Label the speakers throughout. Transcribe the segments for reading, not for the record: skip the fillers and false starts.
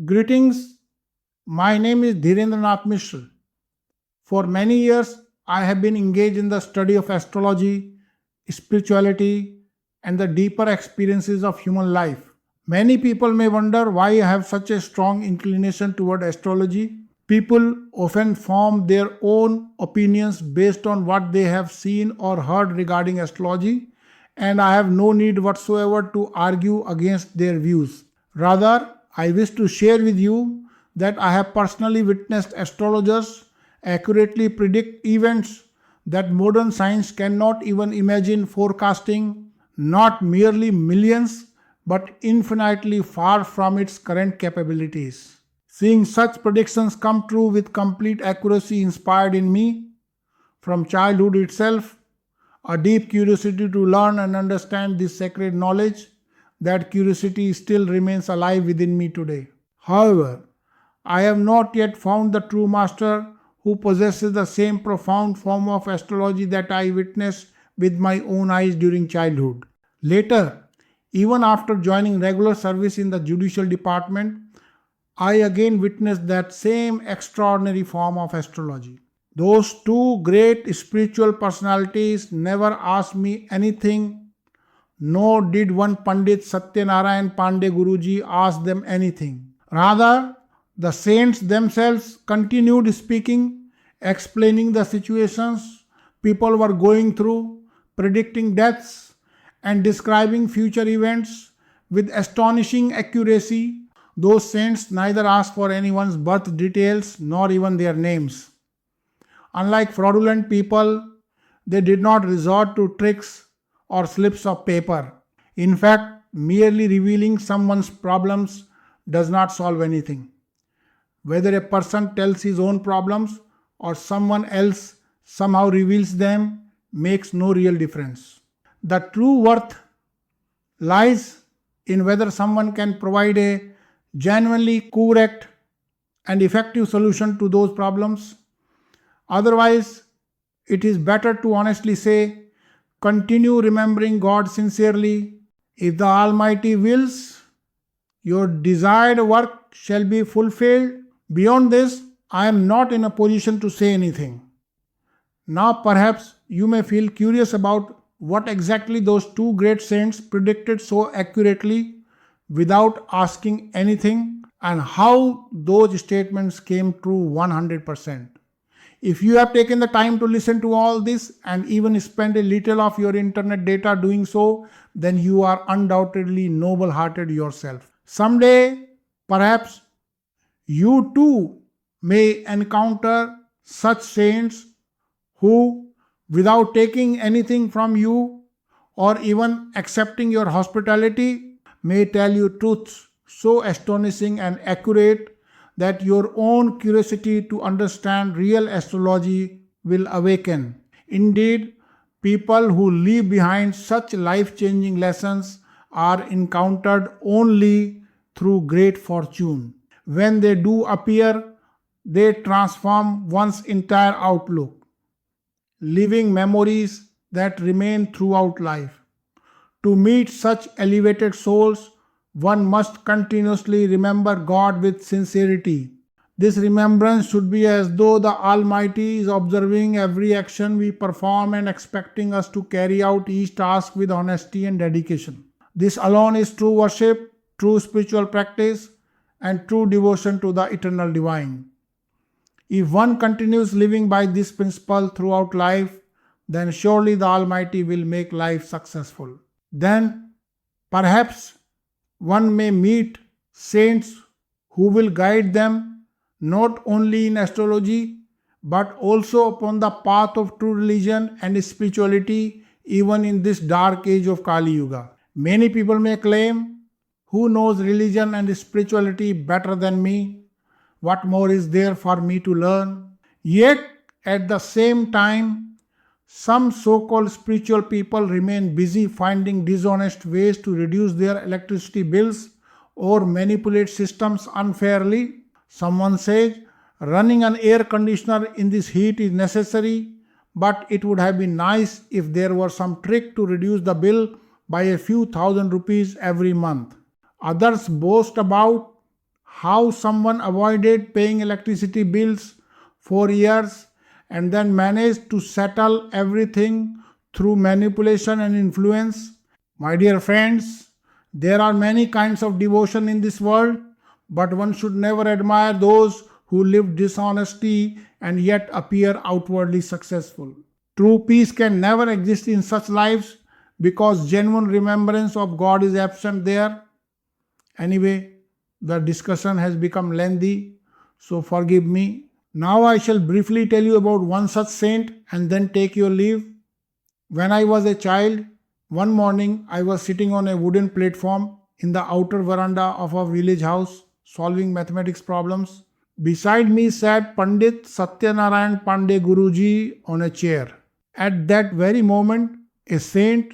Speaker 1: Greetings, my name is Dhirendranath Mishra. For many years, I have been engaged in the study of astrology, spirituality, and the deeper experiences of human life. Many people may wonder why I have such a strong inclination toward astrology. People often form their own opinions based on what they have seen or heard regarding astrology, and I have no need whatsoever to argue against their views. Rather, I wish to share with you that I have personally witnessed astrologers accurately predict events that modern science cannot even imagine forecasting, not merely millions, but infinitely far from its current capabilities. Seeing such predictions come true with complete accuracy inspired in me, from childhood itself, a deep curiosity to learn and understand this sacred knowledge. That curiosity still remains alive within me today. However, I have not yet found the true master who possesses the same profound form of astrology that I witnessed with my own eyes during childhood. Later, even after joining regular service in the judicial department, I again witnessed that same extraordinary form of astrology. Those two great spiritual personalities never asked me anything, nor did one Pandit Satyanarayan Pandey Guruji ask them anything. Rather, the saints themselves continued speaking, explaining the situations people were going through, predicting deaths, and describing future events with astonishing accuracy. Those saints neither asked for anyone's birth details nor even their names. Unlike fraudulent people, they did not resort to tricks or slips of paper. In fact, merely revealing someone's problems does not solve anything. Whether a person tells his own problems or someone else somehow reveals them makes no real difference. The true worth lies in whether someone can provide a genuinely correct and effective solution to those problems. Otherwise, it is better to honestly say, continue remembering God sincerely. If the Almighty wills, your desired work shall be fulfilled. Beyond this, I am not in a position to say anything. Now, perhaps you may feel curious about what exactly those two great saints predicted so accurately without asking anything, and how those statements came true 100%. If you have taken the time to listen to all this and even spend a little of your internet data doing so, then you are undoubtedly noble-hearted yourself. Someday, perhaps you too may encounter such saints who, without taking anything from you or even accepting your hospitality, may tell you truths so astonishing and accurate that your own curiosity to understand real astrology will awaken. Indeed, people who leave behind such life-changing lessons are encountered only through great fortune. When they do appear, they transform one's entire outlook, leaving memories that remain throughout life. To meet such elevated souls, one must continuously remember God with sincerity. This remembrance should be as though the Almighty is observing every action we perform and expecting us to carry out each task with honesty and dedication. This alone is true worship, true spiritual practice, and true devotion to the eternal divine. If one continues living by this principle throughout life, then surely the Almighty will make life successful. Then, perhaps, one may meet saints who will guide them not only in astrology but also upon the path of true religion and spirituality even in this dark age of Kali Yuga. Many people may claim, who knows religion and spirituality better than me? What more is there for me to learn? Yet, at the same time, some so-called spiritual people remain busy finding dishonest ways to reduce their electricity bills or manipulate systems unfairly. Someone says running an air conditioner in this heat is necessary, but it would have been nice if there were some trick to reduce the bill by a few thousand rupees every month. Others boast about how someone avoided paying electricity bills for years and then managed to settle everything through manipulation and influence. My dear friends, there are many kinds of devotion in this world, but one should never admire those who live dishonesty and yet appear outwardly successful. True peace can never exist in such lives because genuine remembrance of God is absent there. Anyway, the discussion has become lengthy, so forgive me. Now I shall briefly tell you about one such saint and then take your leave. When I was a child, one morning I was sitting on a wooden platform in the outer veranda of our village house solving mathematics problems. Beside me sat Pandit Satyanarayan Pandey Guruji on a chair. At that very moment, a saint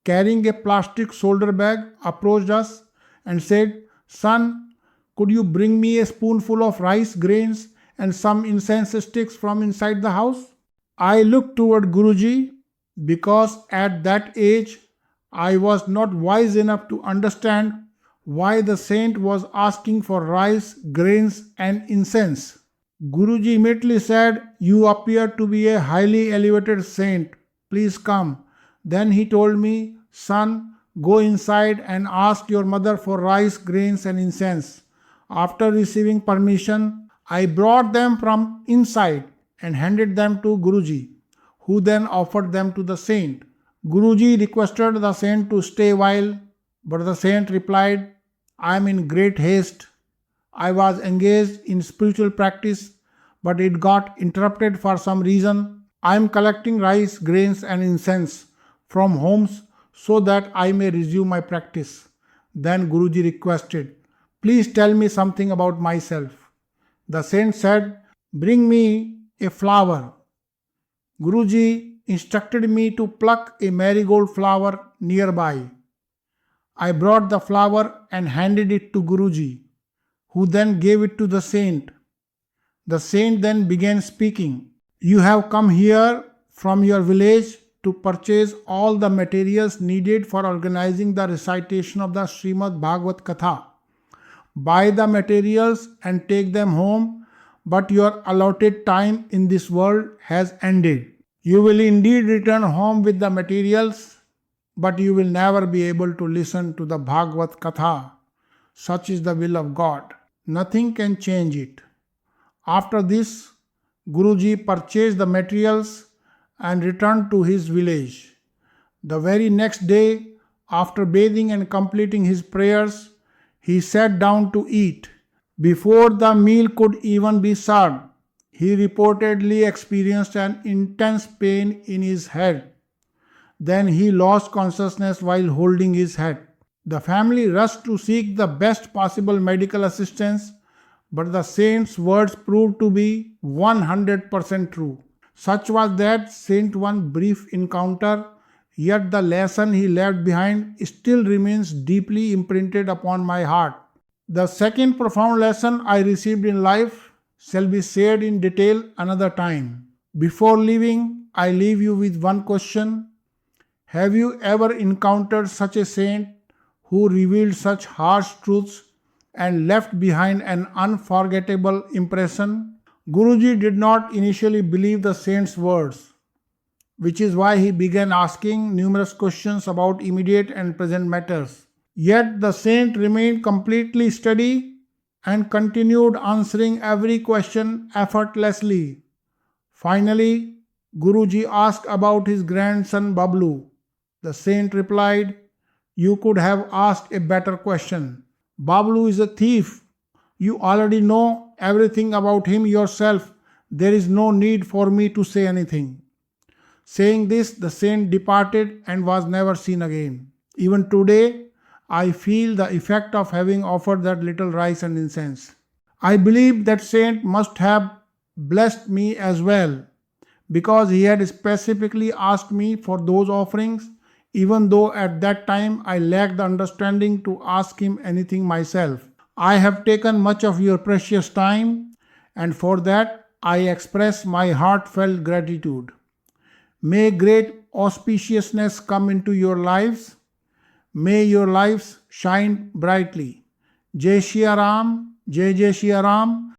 Speaker 1: carrying a plastic shoulder bag approached us and said, "Son, could you bring me a spoonful of rice grains and some incense sticks from inside the house?" I looked toward Guruji because at that age I was not wise enough to understand why the saint was asking for rice, grains, and incense. Guruji immediately said, "You appear to be a highly elevated saint. Please come." Then he told me, "Son, go inside and ask your mother for rice, grains, and incense." After receiving permission, I brought them from inside and handed them to Guruji, who then offered them to the saint. Guruji requested the saint to stay a while, but the saint replied, "I am in great haste. I was engaged in spiritual practice, but it got interrupted for some reason. I am collecting rice, grains, and incense from homes so that I may resume my practice." Then Guruji requested, "Please tell me something about myself." The saint said, "Bring me a flower." Guruji instructed me to pluck a marigold flower nearby. I brought the flower and handed it to Guruji, who then gave it to the saint. The saint then began speaking. "You have come here from your village to purchase all the materials needed for organizing the recitation of the Srimad Bhagavat Katha. Buy the materials and take them home, but your allotted time in this world has ended. You will indeed return home with the materials, but you will never be able to listen to the Bhagavat Katha. Such is the will of God. Nothing can change it." After this, Guruji purchased the materials and returned to his village. The very next day, after bathing and completing his prayers, he sat down to eat. Before the meal could even be served, he reportedly experienced an intense pain in his head. Then he lost consciousness while holding his head. The family rushed to seek the best possible medical assistance, but the saint's words proved to be 100% true. Such was that saint's one brief encounter, yet the lesson he left behind still remains deeply imprinted upon my heart. The second profound lesson I received in life shall be shared in detail another time. Before leaving, I leave you with one question. Have you ever encountered such a saint who revealed such harsh truths and left behind an unforgettable impression? Guruji did not initially believe the saint's words, which is why he began asking numerous questions about immediate and present matters. Yet the saint remained completely steady and continued answering every question effortlessly. Finally, Guruji asked about his grandson Bablu. The saint replied, "You could have asked a better question. Bablu is a thief. You already know everything about him yourself. There is no need for me to say anything." Saying this, the saint departed and was never seen again. Even today, I feel the effect of having offered that little rice and incense. I believe that saint must have blessed me as well, because he had specifically asked me for those offerings, even though at that time I lacked the understanding to ask him anything myself. I have taken much of your precious time, and for that I express my heartfelt gratitude. May great auspiciousness come into your lives. May your lives shine brightly. Jai Shri Ram, Jai Jai Siya Ram.